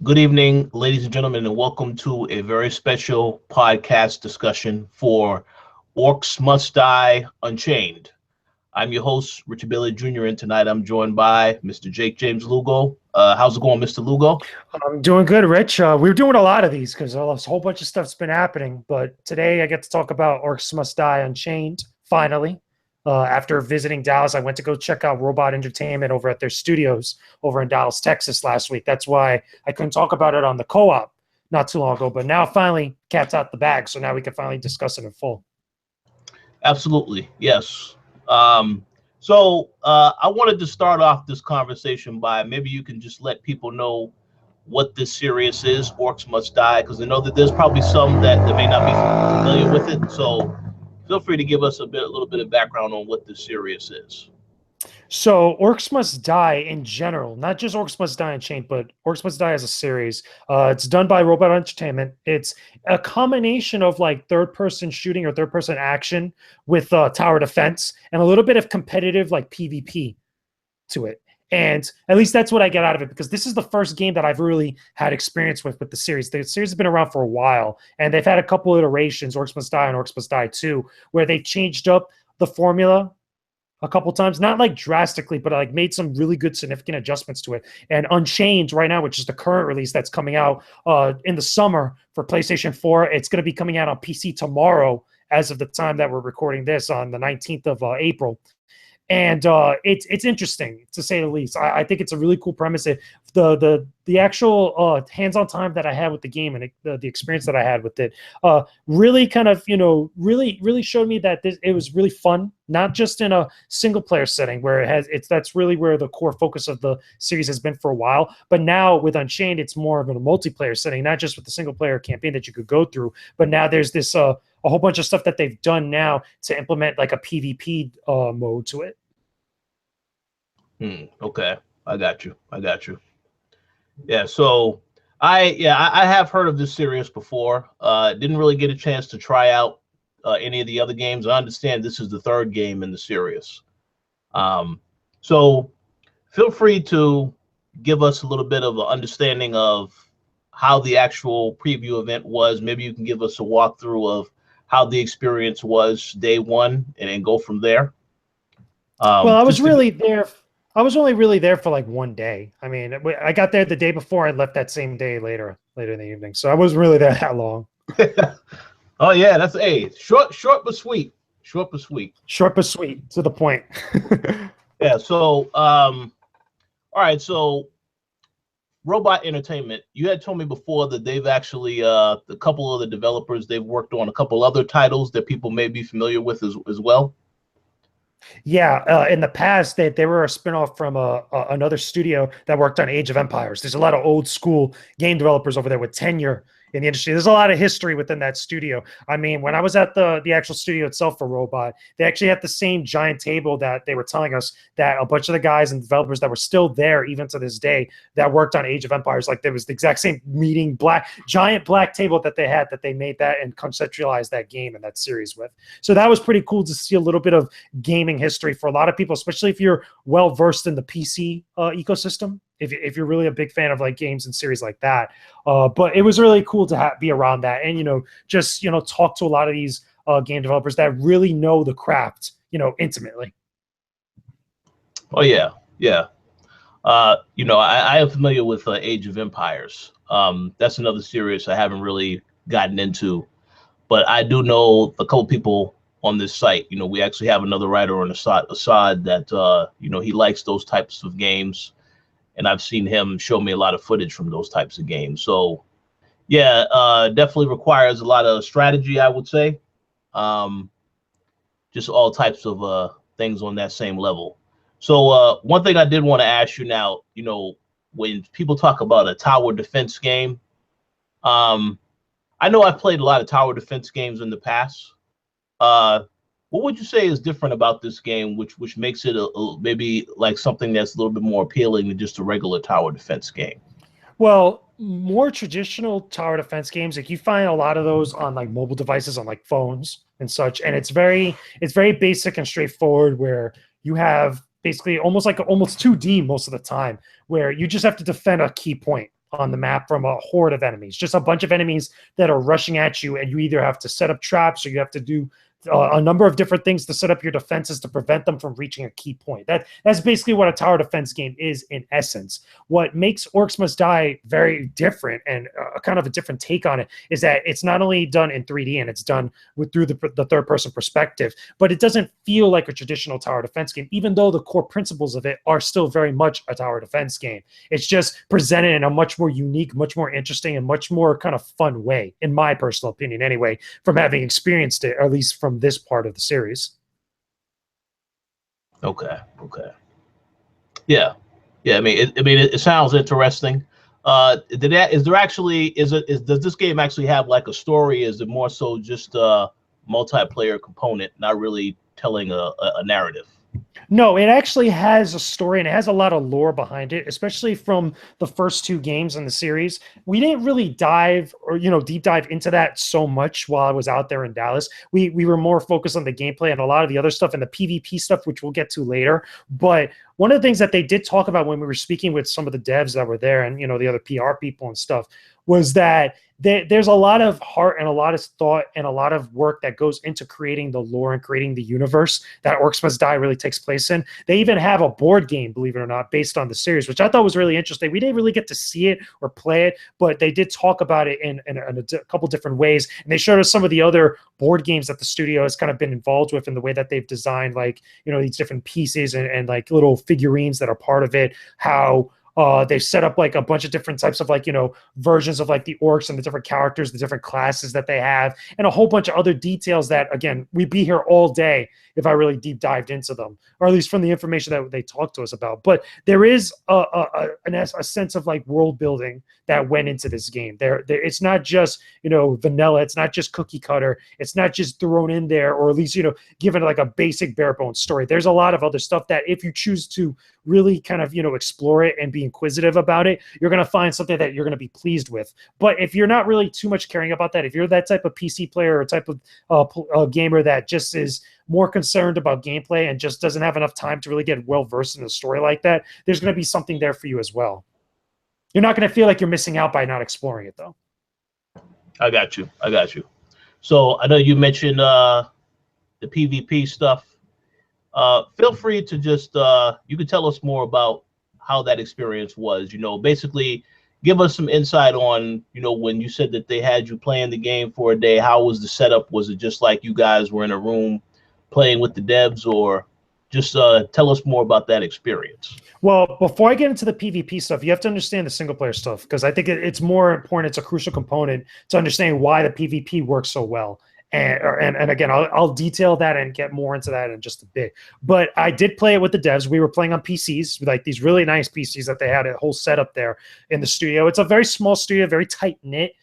Good evening, ladies and gentlemen, and welcome to a very special podcast discussion for Orcs Must Die, Unchained. I'm your host, Richard Bailey Jr., and tonight I'm joined by Mr. Jakejames Lugo. How's it going, Mr. Lugo? I'm doing good, Rich. We're doing a lot of these because a whole bunch of stuff's been happening. But today I get to talk about Orcs Must Die Unchained, finally. After visiting Dallas, I went to go check out Robot Entertainment over at their studios over in Dallas, Texas last week. That's why I couldn't talk about it on the co-op not too long ago. But now finally, cat's out the bag. So now we can finally discuss it in full. Absolutely, yes. I wanted to start off this conversation by maybe you can just let people know what this series is, Orcs Must Die, because I know that there's probably some that may not be familiar with it. So feel free to give us a little bit of background on what this series is. So Orcs Must Die in general, not just Orcs Must Die Unchained, but Orcs Must Die as a series. It's done by Robot Entertainment. It's a combination of like third-person shooting or third-person action with tower defense and a little bit of competitive like PvP to it. And at least that's what I get out of it, because this is the first game that I've really had experience with the series. The series has been around for a while, and they've had a couple iterations, Orcs Must Die and Orcs Must Die 2, where they've changed up the formula a couple times, not like drastically, but like made some really good significant adjustments to it. And Unchained right now, which is the current release that's coming out in the summer for PlayStation 4, it's going to be coming out on PC tomorrow as of the time that we're recording this on the 19th of April. And it's interesting, to say the least. I think it's a really cool premise. The actual hands-on time that I had with the game and the experience that I had with it really kind of, really showed me that it was really fun, not just in a single-player setting where that's really where the core focus of the series has been for a while. But now with Unchained, it's more of a multiplayer setting, not just with the single-player campaign that you could go through, but now there's this a whole bunch of stuff that they've done now to implement like a PvP mode to it. Okay, I got you. Yeah, so I have heard of this series before. Didn't really get a chance to try out any of the other games. I understand this is the third game in the series. So feel free to give us a little bit of an understanding of how the actual preview event was. Maybe you can give us a walkthrough of how the experience was day one, and then go from there. Well, I was really there. I was only really there for like one day. I mean, I got there the day before and left that same day later in the evening. So I wasn't really there that long. Oh yeah, that's short but sweet. Short but sweet, to the point. Yeah. So all right. So Robot Entertainment, you had told me before that they've actually a couple of the developers, they've worked on a couple other titles that people may be familiar with as well. Yeah, in the past, they were a spinoff from another studio that worked on Age of Empires. There's a lot of old school game developers over there with tenure in the industry. There's a lot of history within that studio. I mean, when I was at the actual studio itself for Robot, they actually had the same giant table that they were telling us that a bunch of the guys and developers that were still there even to this day that worked on Age of Empires, like there was the exact same meeting, giant black table that they made that and conceptualized that game and that series with. So that was pretty cool to see a little bit of gaming history for a lot of people, especially if you're well versed in the PC ecosystem. If you're really a big fan of like games and series like that, but it was really cool to be around that and just talk to a lot of these game developers that really know the craft intimately. Oh yeah. I am familiar with Age of Empires. That's another series I haven't really gotten into, but I do know a couple people on this site. We actually have another writer on Assad that he likes those types of games. And I've seen him show me a lot of footage from those types of games. So, yeah, definitely requires a lot of strategy, I would say. Just all types of things on that same level. So one thing I did want to ask you now, when people talk about a tower defense game, I know I've played a lot of tower defense games in the past. What would you say is different about this game, which makes it maybe like something that's a little bit more appealing than just a regular tower defense game? Well, more traditional tower defense games, like you find a lot of those on like mobile devices, on like phones and such, and it's very basic and straightforward, where you have basically almost 2D most of the time, where you just have to defend a key point. on the map from a horde of enemies, just a bunch of enemies that are rushing at you, and you either have to set up traps or you have to do a number of different things to set up your defenses to prevent them from reaching a key point. That's basically what a tower defense game is in essence. What makes Orcs Must Die very different and kind of a different take on it is that it's not only done in 3D and it's done through the third person perspective, but it doesn't feel like a traditional tower defense game, even though the core principles of it are still very much a tower defense game. It's just presented in a much more unique, much more interesting, and much more kind of fun way, in my personal opinion anyway, from having experienced it, or at least from this part of the series. Okay. Yeah. I mean, it sounds interesting. Does this game actually have like a story? Is it more so just a multiplayer component, not really telling a narrative? No, it actually has a story and it has a lot of lore behind it, especially from the first 2 games in the series. We didn't really dive or, deep dive into that so much while I was out there in Dallas. We were more focused on the gameplay and a lot of the other stuff and the PvP stuff, which we'll get to later. But one of the things that they did talk about when we were speaking with some of the devs that were there and, the other PR people and stuff was that there's a lot of heart and a lot of thought and a lot of work that goes into creating the lore and creating the universe that Orcs Must Die really takes place in. They even have a board game, believe it or not, based on the series, which I thought was really interesting. We didn't really get to see it or play it, but they did talk about it in a couple different ways. And they showed us some of the other board games that the studio has kind of been involved with in the way that they've designed, like, these different pieces and like little figurines that are part of it, how they've set up like a bunch of different types of versions of like the orcs and the different characters, the different classes that they have, and a whole bunch of other details that, again, we'd be here all day if I really deep dived into them, or at least from the information that they talked to us about. But there is a sense of like world building that went into this game. It's not just vanilla. It's not just cookie cutter. It's not just thrown in there, or at least given like a basic bare bones story. There's a lot of other stuff that if you choose to really kind of explore it and be inquisitive about it, you're going to find something that you're going to be pleased with. But if you're not really too much caring about that, if you're that type of PC player or type of gamer that just is more concerned about gameplay and just doesn't have enough time to really get well versed in a story like that, there's going to be something there for you as well. You're not going to feel like you're missing out by not exploring it, though. I got you. So I know you mentioned the PvP stuff. Feel free to just you can tell us more about how that experience was. Basically give us some insight on when you said that they had you playing the game for a day. How was the setup? Was it just like you guys were in a room playing with the devs, or just tell us more about that experience? Well, before I get into the PvP stuff, you have to understand the single player stuff, because I think it's more important. It's a crucial component to understand why the PvP works so well. And again, I'll detail that and get more into that in just a bit. But I did play it with the devs. We were playing on PCs, like these really nice PCs that they had a whole setup there in the studio. It's a very small studio, very tight knit.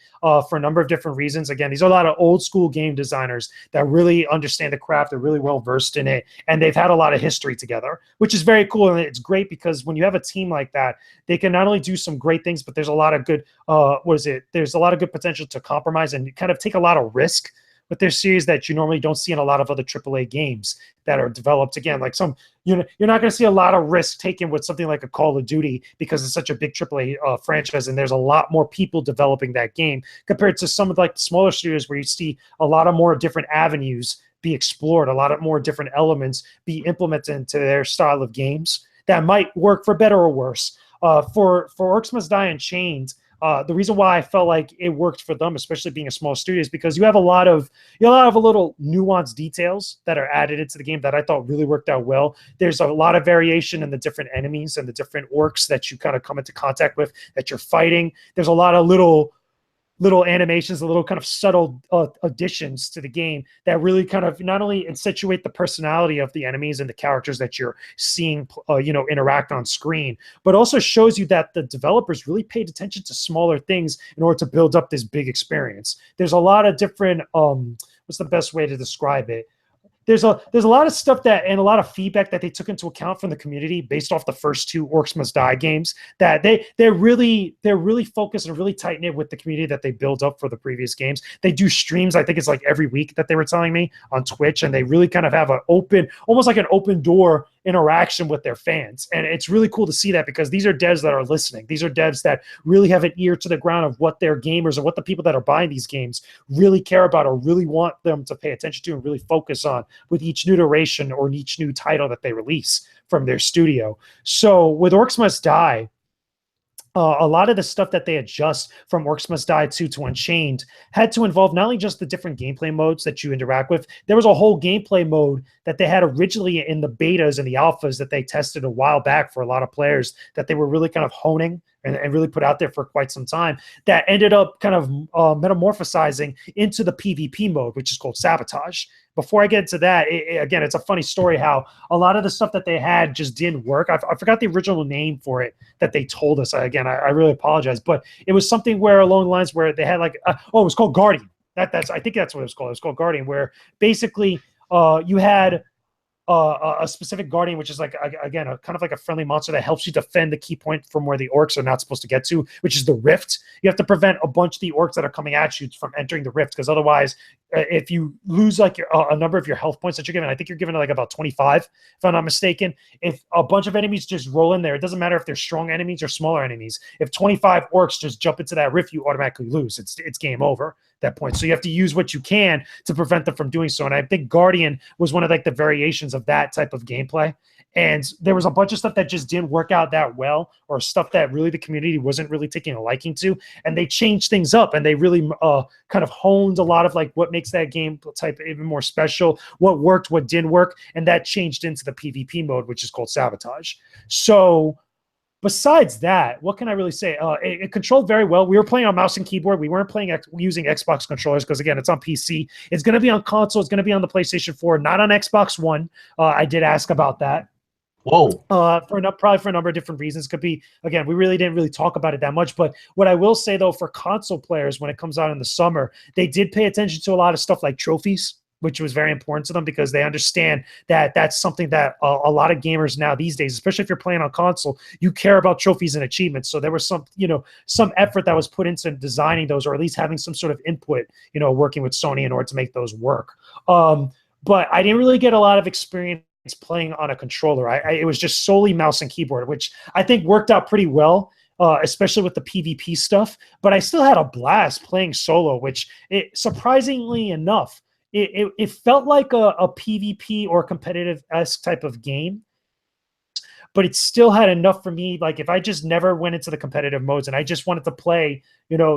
For a number of different reasons. Again, these are a lot of old school game designers that really understand the craft. They're really well versed in it, and they've had a lot of history together, which is very cool. And it's great because when you have a team like that, they can not only do some great things, but there's a lot of good, there's a lot of good potential to compromise and kind of take a lot of risk with their series that you normally don't see in a lot of other AAA games that are developed. Again, like you're not going to see a lot of risk taken with something like a Call of Duty because it's such a big AAA franchise, and there's a lot more people developing that game compared to some of like the smaller studios where you see a lot of more different avenues be explored, a lot of more different elements be implemented into their style of games that might work for better or worse. For Orcs Must Die Unchained, the reason why I felt like it worked for them, especially being a small studio, is because you have a lot of little nuanced details that are added into the game that I thought really worked out well. There's a lot of variation in the different enemies and the different orcs that you kind of come into contact with that you're fighting. There's a lot of little animations, a little kind of subtle additions to the game that really kind of not only accentuate the personality of the enemies and the characters that you're seeing, interact on screen, but also shows you that the developers really paid attention to smaller things in order to build up this big experience. There's a lot of different, what's the best way to describe it? There's a lot of stuff and a lot of feedback that they took into account from the community based off the first 2 Orcs Must Die games, that they're really focused and really tight knit with the community that they built up for the previous games. They do streams, I think it's like every week that they were telling me, on Twitch, and they really kind of have almost like an open door interaction with their fans. And it's really cool to see that, because these are devs that are listening. These are devs that really have an ear to the ground of what their gamers and what the people that are buying these games really care about, or really want them to pay attention to and really focus on with each new iteration or each new title that they release from their studio. So with Orcs Must Die, a lot of the stuff that they adjust from Orcs Must Die 2 to Unchained had to involve not only just the different gameplay modes that you interact with. There was a whole gameplay mode that they had originally in the betas and the alphas that they tested a while back for a lot of players, that they were really kind of honing and really put out there for quite some time, that ended up kind of metamorphosizing into the PvP mode, which is called Sabotage. Before I get into that, again, it's a funny story how a lot of the stuff that they had just didn't work. I forgot the original name for it that they told us. Again, I really apologize, but it was something where along the lines where they had like, it was called Guardian. I think that's what it was called. It was called Guardian, where basically you had a specific guardian, which is like, again, kind of like a friendly monster that helps you defend the key point from where the orcs are not supposed to get to, which is the rift. You have to prevent a bunch of the orcs that are coming at you from entering the rift, because otherwise, if you lose like a number of your health points that you're given, I think you're given like about 25, if I'm not mistaken. If a bunch of enemies just roll in there, it doesn't matter if they're strong enemies or smaller enemies. If 25 orcs just jump into that rift, you automatically lose. It's game over at that point. So you have to use what you can to prevent them from doing so. And I think Guardian was one of like the variations of that type of gameplay. And there was a bunch of stuff that just didn't work out that well, or stuff that really the community wasn't really taking a liking to. And they changed things up, and they really kind of honed a lot of like what makes that game type even more special, what worked, what didn't work. And that changed into the PvP mode, which is called Sabotage. So besides that, what can I really say? It controlled very well. We were playing on mouse and keyboard. We weren't playing using Xbox controllers because, again, it's on PC. It's going to be on console. It's going to be on the PlayStation 4, not on Xbox One. I did ask about that. Whoa. Probably for a number of different reasons. Could be, again, we really didn't really talk about it that much. But what I will say, though, for console players, when it comes out in the summer, they did pay attention to a lot of stuff like trophies, which was very important to them, because they understand that that's something that a lot of gamers now these days, especially if you're playing on console, you care about trophies and achievements. So there was some effort that was put into designing those, or at least having some sort of input, working with Sony in order to make those work. But I didn't really get a lot of experience playing on a controller. It was just solely mouse and keyboard, which I think worked out pretty well. Especially with the PvP stuff, but I still had a blast playing solo, which surprisingly enough, it felt like a PvP or competitive-esque type of game, but it still had enough for me. Like if I just never went into the competitive modes and I just wanted to play,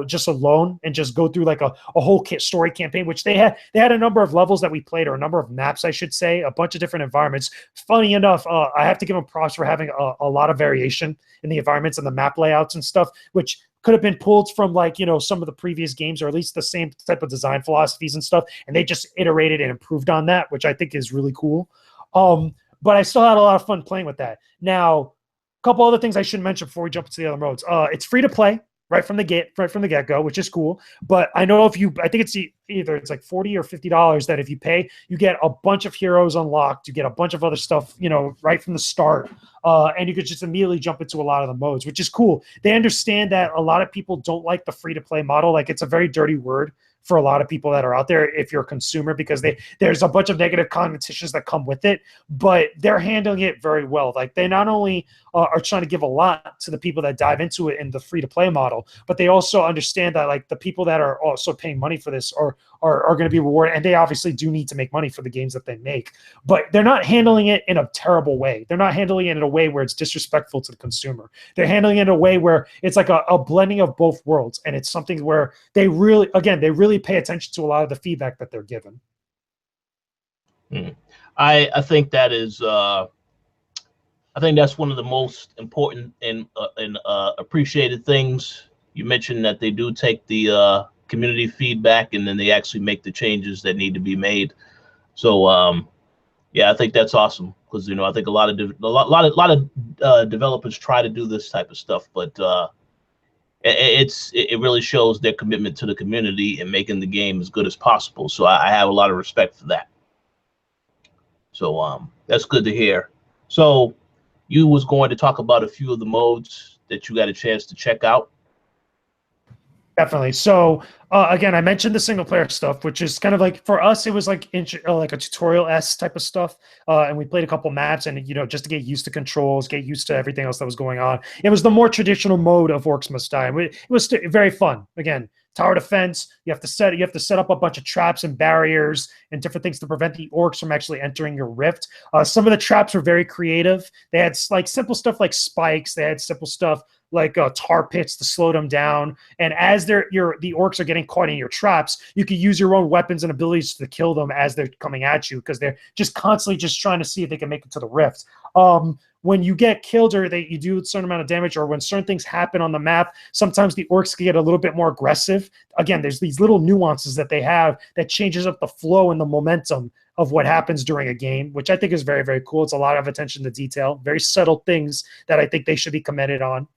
just alone and just go through like a whole story campaign, which they had a number of levels that we played, or a number of maps, I should say, a bunch of different environments. Funny enough, I have to give them props for having a lot of variation in the environments and the map layouts and stuff, which could have been pulled from like, some of the previous games, or at least the same type of design philosophies and stuff. And they just iterated and improved on that, which I think is really cool. But I still had a lot of fun playing with that. Now, a couple other things I should mention before we jump into the other modes. It's free to play right from the get-go, which is cool. But I know I think it's either it's like $40 or $50 that if you pay, you get a bunch of heroes unlocked, you get a bunch of other stuff, right from the start. And you could just immediately jump into a lot of the modes, which is cool. They understand that a lot of people don't like the free-to-play model. Like, it's a very dirty word for a lot of people that are out there if you're a consumer, because there's a bunch of negative connotations that come with it, but they're handling it very well. Like, they not only are trying to give a lot to the people that dive into it in the free-to-play model, but they also understand that like the people that are also paying money for this are going to be rewarded, and they obviously do need to make money for the games that they make, but they're not handling it in a terrible way. They're not handling it in a way where it's disrespectful to the consumer. They're handling it in a way where it's like a blending of both worlds, and it's something where they really pay attention to a lot of the feedback that they're given. I think that is I think that's one of the most important and appreciated things. You mentioned that they do take the community feedback, and then they actually make the changes that need to be made. So yeah, I think that's awesome, because I think a lot of developers try to do this type of stuff, but it really shows their commitment to the community and making the game as good as possible. So I have a lot of respect for that. So that's good to hear. So you was going to talk about a few of the modes that you got a chance to check out. Definitely. So again, I mentioned the single player stuff, which is kind of like for us, it was like like a tutorial s type of stuff, and we played a couple maps, and just to get used to controls, get used to everything else that was going on. It was the more traditional mode of Orcs Must Die. It was very fun. Again, tower defense. You have to set up a bunch of traps and barriers and different things to prevent the orcs from actually entering your rift. Some of the traps were very creative. They had like simple stuff like spikes. They had simple stuff like tar pits to slow them down. And as the orcs are getting caught in your traps, you can use your own weapons and abilities to kill them as they're coming at you, because they're just constantly just trying to see if they can make it to the rift. When you get killed or you do a certain amount of damage, or when certain things happen on the map, sometimes the orcs can get a little bit more aggressive. Again, there's these little nuances that they have that changes up the flow and the momentum of what happens during a game, which I think is very, very cool. It's a lot of attention to detail, very subtle things that I think they should be commended on.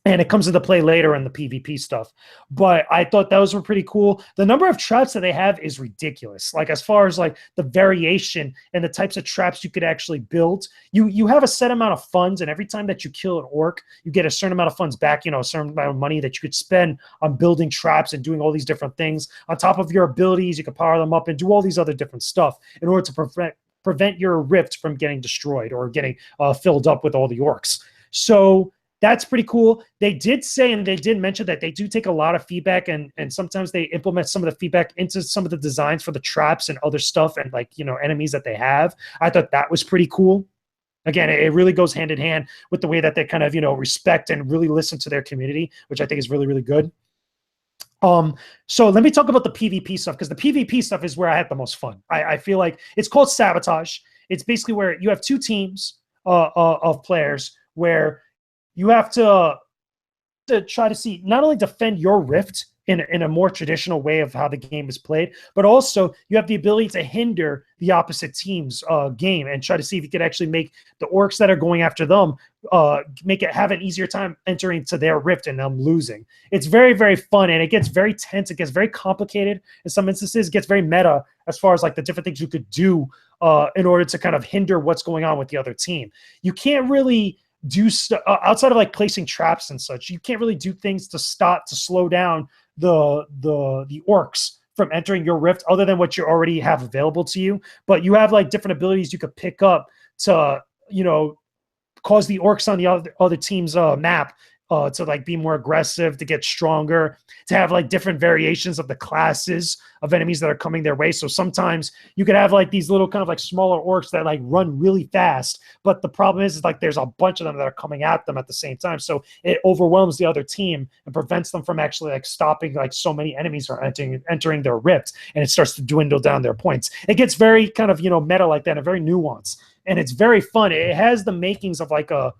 And it comes into play later in the PvP stuff. But I thought those were pretty cool. The number of traps that they have is ridiculous. Like, as far as like the variation and the types of traps you could actually build, you have a set amount of funds, and every time that you kill an orc, you get a certain amount of funds back, a certain amount of money that you could spend on building traps and doing all these different things. On top of your abilities, you can power them up and do all these other different stuff in order to prevent your rift from getting destroyed or getting filled up with all the orcs. So that's pretty cool. They did say, and they did mention, that they do take a lot of feedback, and sometimes they implement some of the feedback into some of the designs for the traps and other stuff, and like, enemies that they have. I thought that was pretty cool. Again, it really goes hand in hand with the way that they kind of, respect and really listen to their community, which I think is really, really good. So let me talk about the PvP stuff, because the PvP stuff is where I had the most fun. I feel like it's called Sabotage. It's basically where you have two teams of players where you have to try to see, not only defend your rift in a more traditional way of how the game is played, but also you have the ability to hinder the opposite team's game and try to see if you could actually make the orcs that are going after them have an easier time entering to their rift and them losing. It's very, very fun, and it gets very tense. It gets very complicated in some instances. It gets very meta as far as like the different things you could do in order to kind of hinder what's going on with the other team. You can't really do outside of like placing traps and such. You can't really do things to slow down the orcs from entering your rift, other than what you already have available to you. But you have like different abilities you could pick up to cause the orcs on the other team's map to like be more aggressive, to get stronger, to have like different variations of the classes of enemies that are coming their way. So sometimes you could have like these little kind of like smaller orcs that like run really fast, but the problem is like there's a bunch of them that are coming at them at the same time. So it overwhelms the other team and prevents them from actually like stopping like so many enemies from entering their rift, and it starts to dwindle down their points. It gets very kind of, meta like that, and very nuanced, and it's very fun. It has the makings of like a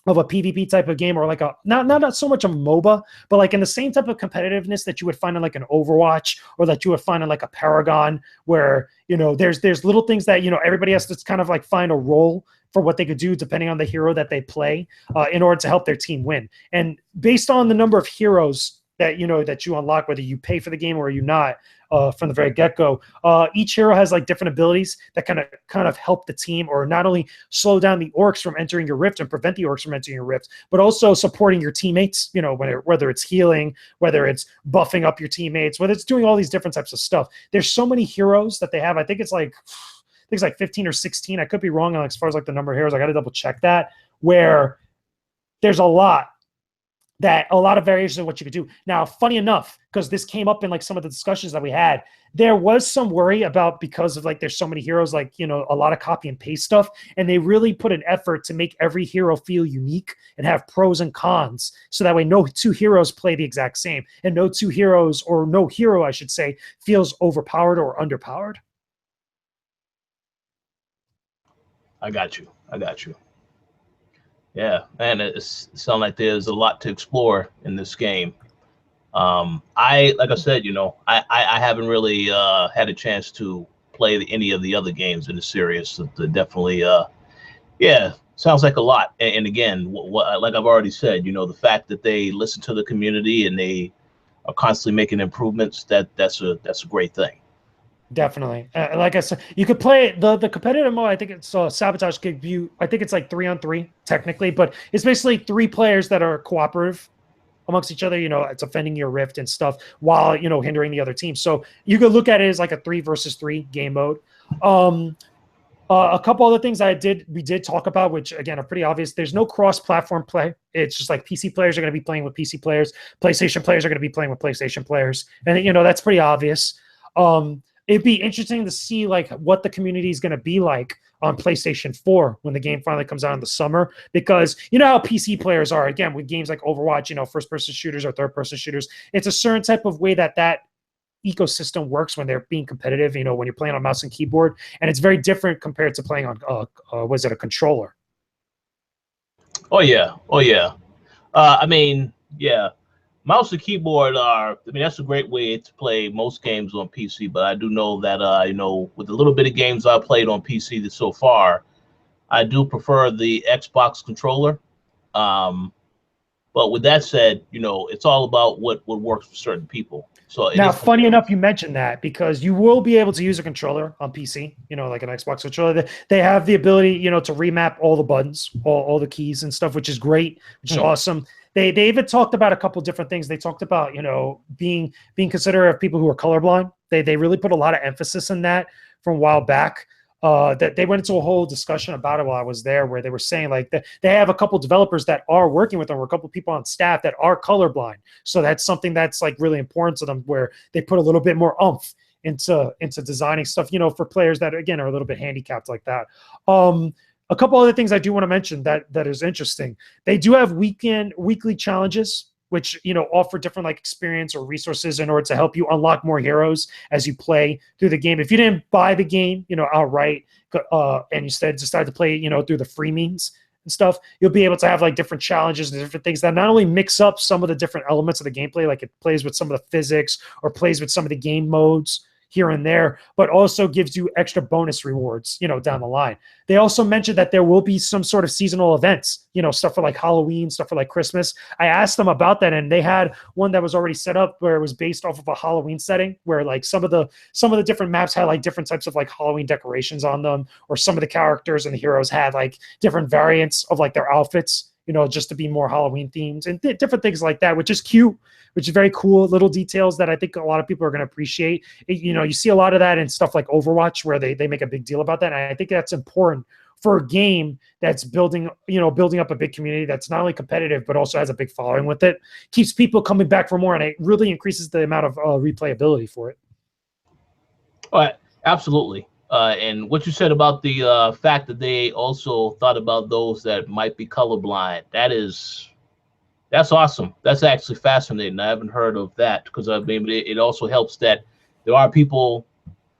PvP type of game, or like a not so much a MOBA, but like in the same type of competitiveness that you would find in like an Overwatch, or that you would find in like a Paragon, where there's little things that everybody has to kind of like find a role for what they could do depending on the hero that they play in order to help their team win. And based on the number of heroes that that you unlock, whether you pay for the game or you not, from the very get-go, each hero has like different abilities that kind of help the team, or not only slow down the orcs from entering your rift and prevent the orcs from entering your rift, but also supporting your teammates, whether it's healing, whether it's buffing up your teammates, whether it's doing all these different types of stuff. There's so many heroes that they have. I think it's like 15 or 16. I could be wrong on as far as like the number of heroes. I got to double check that, where there's a lot of variations of what you could do. Now, funny enough, because this came up in like some of the discussions that we had, there was some worry about, because of like there's so many heroes, like a lot of copy and paste stuff, and they really put an effort to make every hero feel unique and have pros and cons, so that way no two heroes play the exact same, and no two heroes, or no hero I should say, feels overpowered or underpowered. I got you. Yeah, man, it sounds like there's a lot to explore in this game. Like I said, I haven't really had a chance to play any of the other games in the series. So definitely, yeah, sounds like a lot. And again, what like I've already said, the fact that they listen to the community and they are constantly making improvements, that's a great thing. Definitely. Like I said, you could play the competitive mode. I think it's Sabotage. I think it's like 3-on-3 technically, but it's basically 3 players that are cooperative. amongst each other, it's offending your rift and stuff while, hindering the other team. So you could look at it as like a 3 versus 3 game mode. A couple other things we did talk about, which again are pretty obvious. There's no cross-platform play. It's just like PC players are going to be playing with PC players, PlayStation players are going to be playing with PlayStation players, and that's pretty obvious. It'd be interesting to see like what the community is going to be like on PlayStation 4 when the game finally comes out in the summer, because you know how PC players are, again, with games like Overwatch, first-person shooters or third-person shooters. It's a certain type of way that ecosystem works when they're being competitive, when you're playing on mouse and keyboard, and it's very different compared to playing on a controller. Oh yeah. I mean, yeah, mouse and keyboard that's a great way to play most games on PC, but I do know that with the little bit of games I played on PC so far, I do prefer the Xbox controller. But with that said, it's all about what works for certain people. So now, funny enough, you mentioned that, because you will be able to use a controller on PC, like an Xbox controller. They have the ability, to remap all the buttons, all the keys and stuff, which is great, which is awesome. They even talked about a couple different things. They talked about, being considerate of people who are colorblind. They really put a lot of emphasis on that from a while back. That they went into a whole discussion about it while I was there, where they were saying like that they have a couple developers that are working with them, or a couple people on staff that are colorblind. So that's something that's like really important to them, where they put a little bit more oomph into designing stuff, for players that again are a little bit handicapped like that. A couple other things I do want to mention that is interesting. They do have weekly challenges, which offer different like experience or resources in order to help you unlock more heroes as you play through the game. If you didn't buy the game outright, and instead decided to play through the free means and stuff, you'll be able to have like different challenges and different things that not only mix up some of the different elements of the gameplay, like it plays with some of the physics or plays with some of the game modes here and there, but also gives you extra bonus rewards, down the line. They also mentioned that there will be some sort of seasonal events, stuff for like Halloween, stuff for like Christmas. I asked them about that, and they had one that was already set up where it was based off of a Halloween setting, where like some of the different maps had like different types of like Halloween decorations on them, or some of the characters and the heroes had like different variants of like their outfits, just to be more Halloween themed and different things like that, which is cute, which is very cool. Little details that I think a lot of people are going to appreciate. You see a lot of that in stuff like Overwatch, where they make a big deal about that. And I think that's important for a game that's building up a big community that's not only competitive, but also has a big following with it. Keeps people coming back for more, and it really increases the amount of replayability for it. All right, absolutely. And what you said about the fact that they also thought about those that might be colorblind, that's awesome. That's actually fascinating. I haven't heard of that, because I mean, it also helps that there are people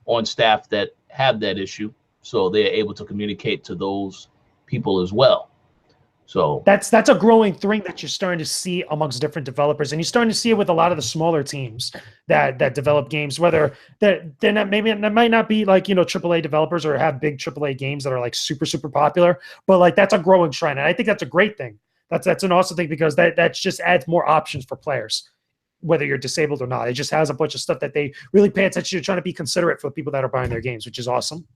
on staff that have that issue, so they're able to communicate to those people as well. So that's a growing thing that you're starting to see amongst different developers, and you're starting to see it with a lot of the smaller teams that develop games, whether they're not, maybe it might not be like AAA developers or have big AAA games that are like super popular, but like that's a growing trend, and I think that's a great thing. That's an awesome thing, because that just adds more options for players, whether you're disabled or not. It just has a bunch of stuff that they really pay attention to, trying to be considerate for the people that are buying their games, which is awesome.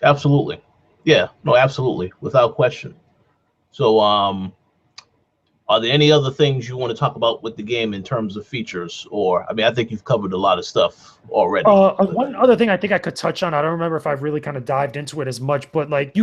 Absolutely. Yeah, no, absolutely, without question. So are there any other things you want to talk about with the game in terms of features? Or, I mean, I think you've covered a lot of stuff already. One other thing I think I could touch on, I don't remember if I've really kind of dived into it as much, but like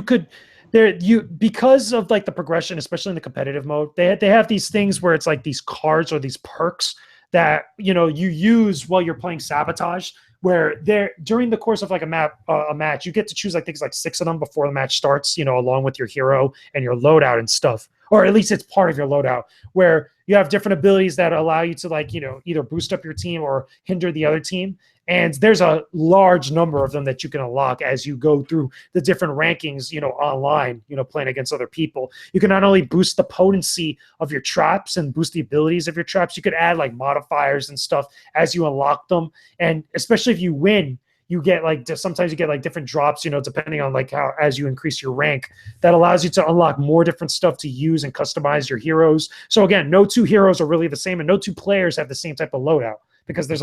because of like the progression, especially in the competitive mode, they have these things where it's like these cards or these perks that you use while you're playing Sabotage, where during the course of like a match, you get to choose like things like 6 of them before the match starts, along with your hero and your loadout and stuff, or at least it's part of your loadout, where you have different abilities that allow you to like either boost up your team or hinder the other team. And there's a large number of them that you can unlock as you go through the different rankings, online, playing against other people. You can not only boost the potency of your traps and boost the abilities of your traps, you could add like modifiers and stuff as you unlock them. And especially if you win, you get like, sometimes you get like different drops, depending on like how, as you increase your rank, that allows you to unlock more different stuff to use and customize your heroes. So again, no two heroes are really the same, and no two players have the same type of loadout, because there's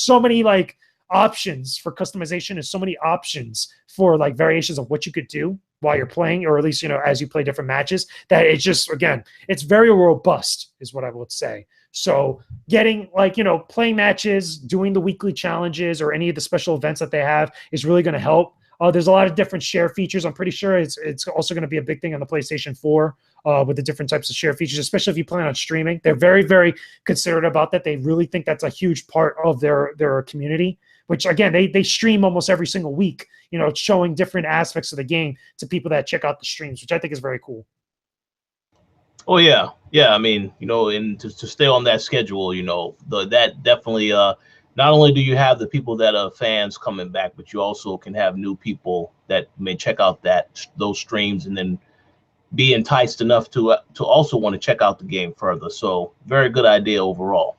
so many like options for customization and so many options for like variations of what you could do while you're playing, or at least, as you play different matches, that it's just, again, it's very robust is what I would say. So getting playing matches, doing the weekly challenges or any of the special events that they have is really going to help. There's a lot of different share features. I'm pretty sure it's also going to be a big thing on the PlayStation 4 with the different types of share features, especially if you plan on streaming. They're very, very considerate about that. They really think that's a huge part of their community, which, again, they stream almost every single week, showing different aspects of the game to people that check out the streams, which I think is very cool. Oh yeah, yeah. I mean, and to stay on that schedule, that definitely. Not only do you have the people that are fans coming back, but you also can have new people that may check out those streams and then be enticed enough to also want to check out the game further. So very good idea overall.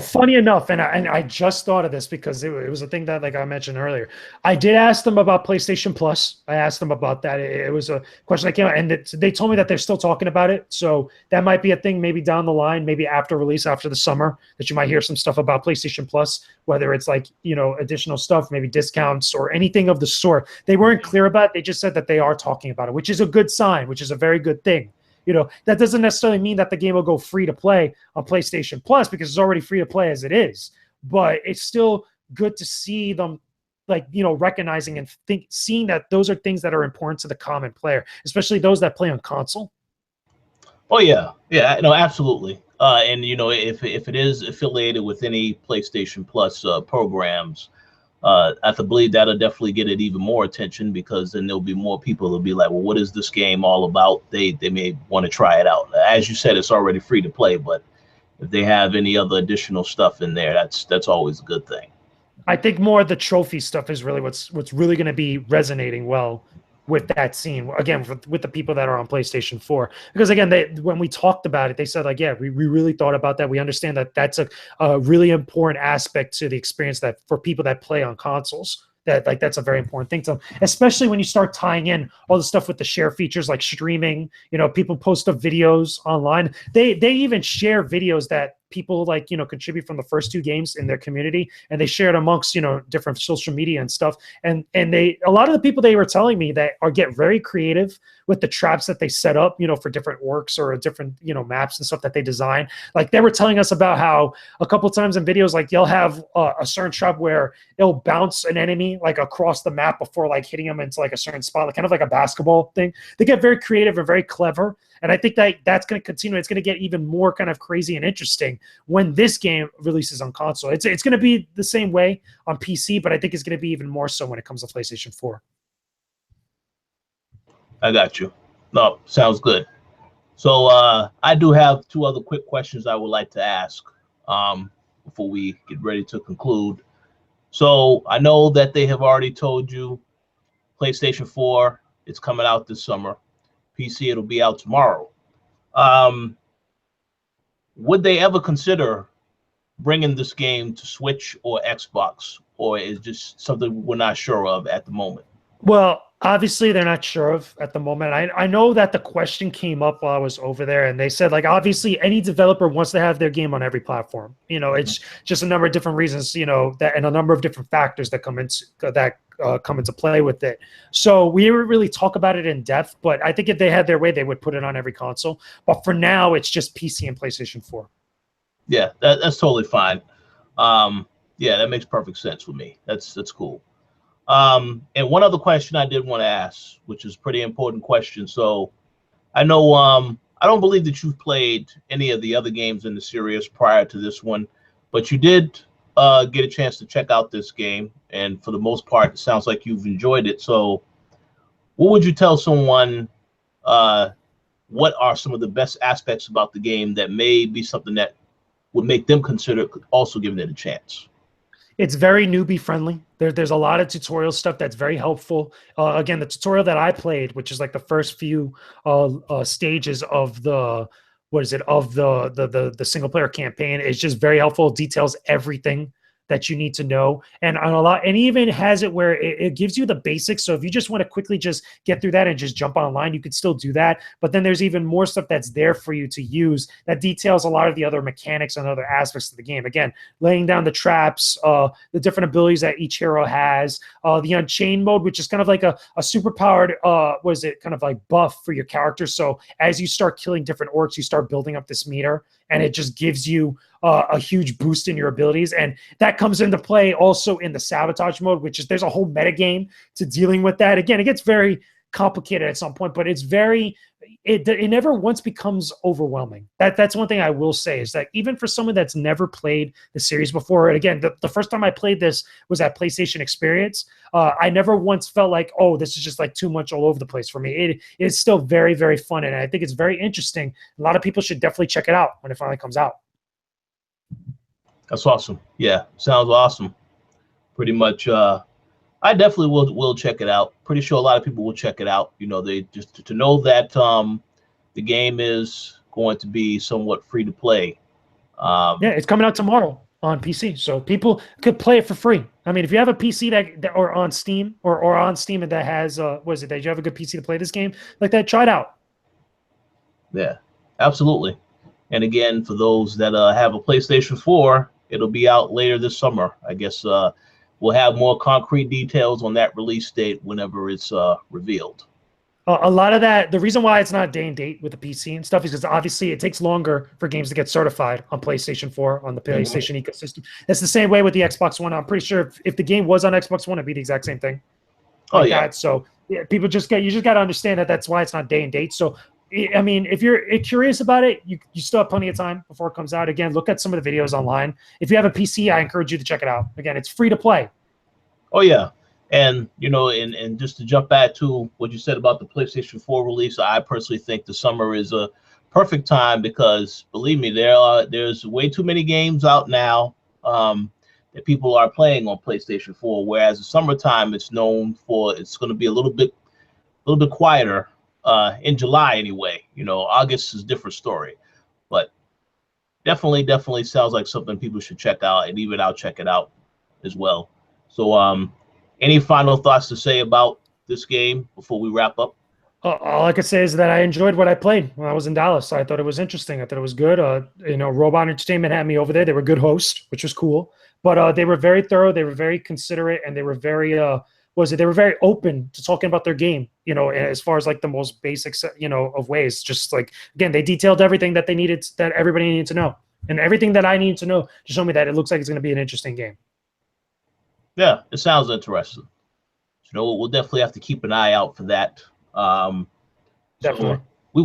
Funny enough, and I just thought of this because it was a thing that, like I mentioned earlier, I did ask them about PlayStation Plus. I asked them about that. It was a question that came out, and they told me that they're still talking about it. So that might be a thing maybe down the line, maybe after release, after the summer, that you might hear some stuff about PlayStation Plus, whether it's additional stuff, maybe discounts or anything of the sort. They weren't clear about it. They just said that they are talking about it, which is a good sign, which is a very good thing. That doesn't necessarily mean that the game will go free to play on PlayStation Plus, because it's already free to play as it is. But it's still good to see them, recognizing and seeing that those are things that are important to the common player, especially those that play on console. Oh yeah, yeah, no, absolutely. And if it is affiliated with any PlayStation Plus programs, I believe that'll definitely get it even more attention, because then there'll be more people that'll be like, well, what is this game all about? They may want to try it out. As you said, it's already free to play, but if they have any other additional stuff in there, that's always a good thing. I think more of the trophy stuff is really what's really going to be resonating well with that scene, again, with the people that are on PlayStation 4. Because, again, when we talked about it, they said, we really thought about that. We understand that that's a really important aspect to the experience, that for people that play on consoles, that's a very important thing to them, especially when you start tying in all the stuff with the share features, like streaming. People post up videos online. They even share videos that people contribute from the first two games in their community, and they share it amongst different social media and stuff. And a lot of the people, they were telling me, that get very creative with the traps that they set up, for different orcs or different maps and stuff that they design. Like, they were telling us about how a couple times in videos, they'll have a certain trap where it'll bounce an enemy across the map before hitting them into a certain spot, kind of like a basketball thing. They get very creative and very clever. And I think that's going to continue. It's going to get even more kind of crazy and interesting when this game releases on console. It's going to be the same way on PC, but I think it's going to be even more so when it comes to PlayStation 4. I got you. No, sounds good. So I do have two other quick questions I would like to ask before we get ready to conclude. So I know that they have already told you PlayStation 4, it's coming out this summer. PC, it'll be out tomorrow. Would they ever consider bringing this game to Switch or Xbox, or is just something we're not sure of at the moment? Well, obviously they're not sure of at the moment. I know that the question came up while I was over there, and they said, obviously any developer wants to have their game on every platform. It's just a number of different reasons, that, and a number of different factors that come into play with it. So we didn't really talk about it in depth, but I think if they had their way, they would put it on every console. But for now, it's just PC and PlayStation 4. Yeah, that's totally fine. Yeah, that makes perfect sense with me. That's cool. And one other question I did want to ask, which is a pretty important question. So I know I don't believe that you've played any of the other games in the series prior to this one, but you did get a chance to check out this game, and for the most part, it sounds like you've enjoyed it. So what would you tell someone, what are some of the best aspects about the game that may be something that would make them consider also giving it a chance? It's very newbie friendly. There's a lot of tutorial stuff that's very helpful. Again, the tutorial that I played, which is the first few stages of the the single player campaign, is just very helpful. It details everything that you need to know, and on a lot, and even has it where it gives you the basics. So if you just want to quickly just get through that and just jump online, you could still do that. But then there's even more stuff that's there for you to use that details a lot of the other mechanics and other aspects of the game. Again, laying down the traps, the different abilities that each hero has, the Unchained mode, which is kind of like a super powered, kind of like buff for your character. So as you start killing different orcs, you start building up this meter, and it just gives you a huge boost in your abilities. And that comes into play also in the Sabotage mode, which is, there's a whole meta game to dealing with that. Again, it gets very complicated at some point, but it's very, it never once becomes overwhelming. That's one thing I will say, is that even for someone that's never played the series before, and again, the first time I played this was at PlayStation Experience, I never once felt like, oh, this is just like too much all over the place for me. It is still very, very fun, and I think it's very interesting. A lot of people should definitely check it out when it finally comes out. That's awesome. Yeah, sounds awesome. Pretty much, I definitely will check it out. Pretty sure a lot of people will check it out. You know, they just to know that the game is going to be somewhat free to play. Yeah, it's coming out tomorrow on PC, so people could play it for free. I mean, if you have a PC that or on Steam or on Steam and that has what is it, that you have a good PC to play this game like that, try it out. Yeah, absolutely. And again, for those that have a PlayStation 4, it'll be out later this summer. I guess we'll have more concrete details on that release date whenever it's revealed. A lot of that, the reason why it's not day and date with the PC and stuff is because obviously it takes longer for games to get certified on PlayStation 4, on the PlayStation ecosystem. It's the same way with the Xbox One. I'm pretty sure if the game was on Xbox One, it'd be the exact same thing. Like that. So yeah, people you just got to understand that that's why it's not day and date. So I mean, if you're curious about it, you still have plenty of time before it comes out. Again, look at some of the videos online. If you have a PC, I encourage you to check it out. Again, it's free to play. Oh yeah. And you know, and just to jump back to what you said about the PlayStation 4 release, I personally think the summer is a perfect time because, believe me, there's way too many games out now that people are playing on PlayStation 4. Whereas the summertime, it's known for it's going to be a little bit quieter in July anyway. You know, August is a different story, but definitely sounds like something people should check out, and even I'll check it out as well. So any final thoughts to say about this game before we wrap up? All I could say is that I enjoyed what I played when I was in Dallas. I thought it was interesting. I thought it was good. You know, Robot Entertainment had me over there. They were good hosts, which was cool. But they were very thorough. They were very considerate, and they were very they were very open to talking about their game. You know, as far as like the most basics, you know, of ways. Just like, again, they detailed everything that they needed, that everybody needed to know, and everything that I needed to know to show me that it looks like it's going to be an interesting game. Yeah, it sounds interesting. You know, we'll definitely have to keep an eye out for that. Definitely. So we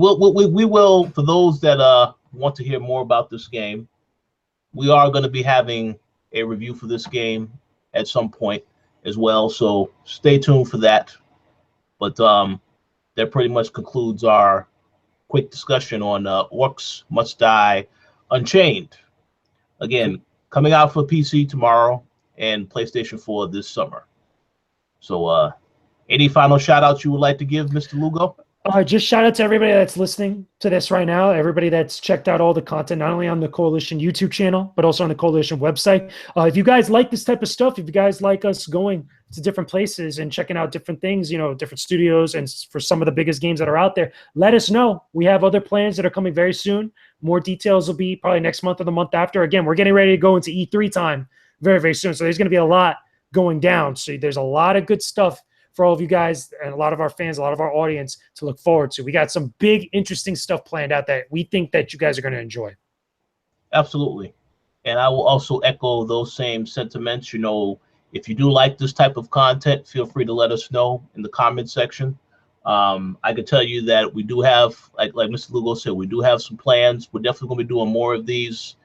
will, for those that want to hear more about this game, we are going to be having a review for this game at some point as well. So stay tuned for that. But that pretty much concludes our quick discussion on Orcs Must Die Unchained. Again, coming out for PC tomorrow and PlayStation 4 this summer. So any final shout outs you would like to give, Mr. Lugo? Just shout out to everybody that's listening to this right now, everybody that's checked out all the content, not only on the Koalition YouTube channel, but also on the Koalition website. If you guys like this type of stuff, if you guys like us going to different places and checking out different things, you know, different studios, and for some of the biggest games that are out there, let us know. We have other plans that are coming very soon. More details will be probably next month or the month after. Again, we're getting ready to go into E3 time very, very soon. So there's going to be a lot going down. So there's a lot of good stuff for all of you guys and a lot of our fans, a lot of our audience to look forward to. We got some big, interesting stuff planned out that we think that you guys are going to enjoy. Absolutely. And I will also echo those same sentiments. You know, if you do like this type of content, feel free to let us know in the comment section. I can tell you that we do have, like Mr. Lugo said, we do have some plans. We're definitely going to be doing more of these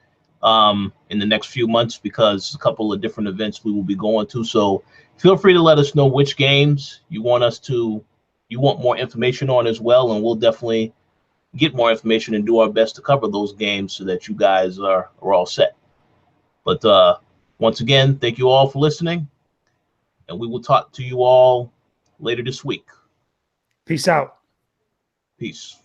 in the next few months because a couple of different events we will be going to. So feel free to let us know which games you want more information on as well, and we'll definitely get more information and do our best to cover those games so that you guys are all set. But once again, thank you all for listening, and we will talk to you all later this week. Peace out. Peace.